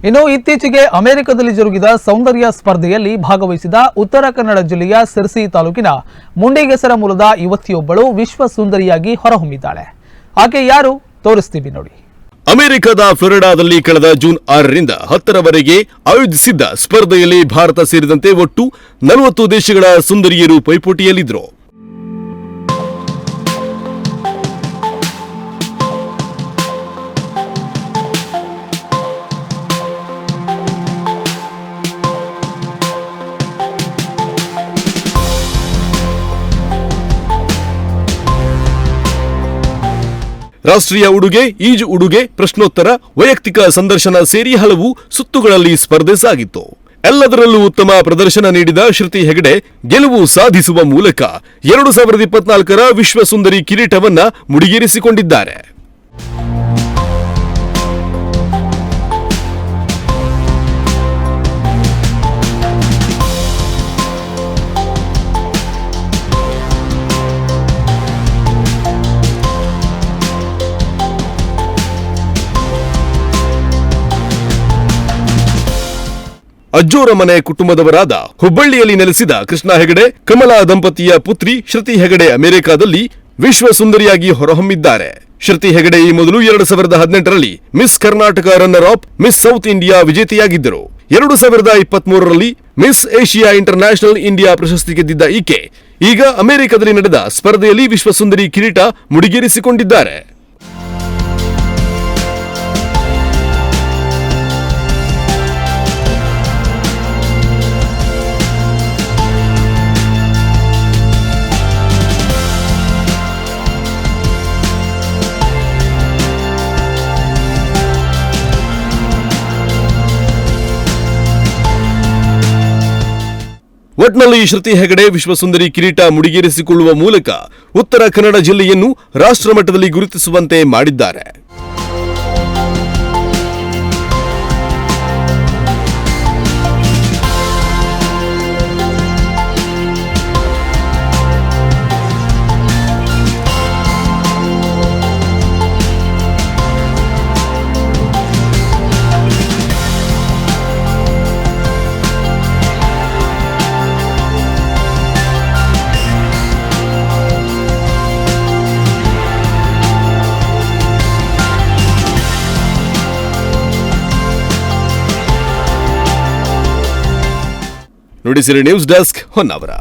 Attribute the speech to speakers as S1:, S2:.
S1: ಇನ್ನು ಇತ್ತೀಚೆಗೆ ಅಮೆರಿಕದಲ್ಲಿ ಜರುಗಿದ ಸೌಂದರ್ಯ ಸ್ಪರ್ಧೆಯಲ್ಲಿ ಭಾಗವಹಿಸಿದ ಉತ್ತರ ಕನ್ನಡ ಜಿಲ್ಲೆಯ ಸಿರ್ಸಿ ತಾಲೂಕಿನ ಮುಂಡಿಗೆಸರ ಮೂಲದ ಯುವತಿಯೊಬ್ಬಳು ವಿಶ್ವ ಸುಂದರಿಯಾಗಿ ಹೊರಹೊಮ್ಮಿದ್ದಾಳೆ. ಆಕೆ ಯಾರು ತೋರಿಸ್ತೀವಿ ನೋಡಿ.
S2: ಅಮೆರಿಕದ ಫ್ಲೋರಿಡಾದಲ್ಲಿ ಕಳೆದ ಜೂನ್ 6ರಿಂದ 10ರವರೆಗೆ ಆಯೋಜಿಸಿದ್ದ ಸ್ಪರ್ಧೆಯಲ್ಲಿ ಭಾರತ ಸೇರಿದಂತೆ ಒಟ್ಟು 40 ದೇಶಗಳ ಸುಂದರಿಯರು ಪೈಪೋಟಿಯಲ್ಲಿದ್ದರು. ರಾಷ್ಟ್ರೀಯ ಉಡುಗೆ, ಈಜು ಉಡುಗೆ, ಪ್ರಶ್ನೋತ್ತರ, ವೈಯಕ್ತಿಕ ಸಂದರ್ಶನ ಸೇರಿ ಹಲವು ಸುತ್ತುಗಳಲ್ಲಿ ಸ್ಪರ್ಧೆ ಸಾಗಿತ್ತು. ಎಲ್ಲದರಲ್ಲೂ ಉತ್ತಮ ಪ್ರದರ್ಶನ ನೀಡಿದ ಶ್ರುತಿ ಹೆಗಡೆ ಗೆಲುವು ಸಾಧಿಸುವ ಮೂಲಕ 2024ರ ವಿಶ್ವ ಸುಂದರಿ ಕಿರೀಟವನ್ನ ಮುಡಿಗೇರಿಸಿಕೊಂಡಿದ್ದಾರೆ. ಅಜ್ಜೋರ ಮನೆ ಕುಟುಂಬದವರಾದ ಹುಬ್ಬಳ್ಳಿಯಲ್ಲಿ ನೆಲೆಸಿದ ಕೃಷ್ಣ ಹೆಗಡೆ, ಕಮಲಾ ದಂಪತಿಯ ಪುತ್ರಿ ಶ್ರುತಿ ಹೆಗಡೆ ಅಮೆರಿಕದಲ್ಲಿ ವಿಶ್ವ ಸುಂದರಿಯಾಗಿ ಹೊರಹೊಮ್ಮಿದ್ದಾರೆ. ಶ್ರುತಿ ಹೆಗಡೆ ಈ ಮೊದಲು 2018ರಲ್ಲಿ miss Karnataka runner up, miss south India ವಿಜೇತೆಯಾಗಿದ್ದರು. 2023ರಲ್ಲಿ miss Asia international India ಪ್ರಶಸ್ತಿ ಗೆದ್ದಿದ್ದ ಈಕೆ ಈಗ ಅಮೆರಿಕದಲ್ಲಿ ನಡೆದ ಸ್ಪರ್ಧೆಯಲ್ಲಿ ವಿಶ್ವ ಸುಂದರಿ ಕಿರೀಟ ಮುಡಿಗೇರಿಸಿಕೊಂಡಿದ್ದಾರೆ. ಒಟ್ನಲ್ಲಿ ಶ್ರುತಿ ಹೆಗಡೆ ವಿಶ್ವಸುಂದರಿ ಕಿರೀಟ ಮುಡಿಗೇರಿಸಿಕೊಳ್ಳುವ ಮೂಲಕ ಉತ್ತರ ಕನ್ನಡ ಜಿಲ್ಲೆಯನ್ನು ರಾಷ್ಟ್ರಮಟ್ಟದಲ್ಲಿ ಗುರುತಿಸುವಂತೆ ಮಾಡಿದ್ದಾರೆ. Nudisiri news desk Honnavar.